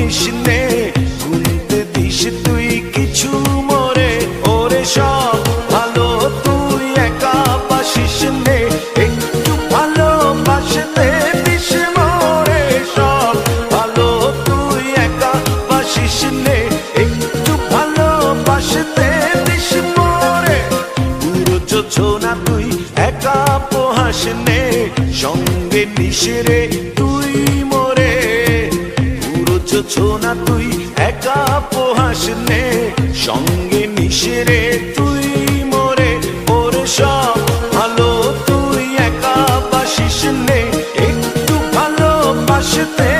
করিস নে, গুনতে দিস তুই কিছু মোরে। ওরে সব ভালো তুই একা বাসিস নে, একটু ভালোবাসতে দিস মোরে। সব ভালো তুই একা বাসিস নে, একটু ভালোবাসতে দিস মোরে। পুরো যোজনা তুই একা পোহাস নে, সঙ্গে নিস রে তুই মোরে। পুরো যোজনা তুই একা পোহাস নে, সঙ্গে নিস রে তুই মোরে। ওরে সব ভালো তুই একা বাসিস নে, একটু ভালোবাসতে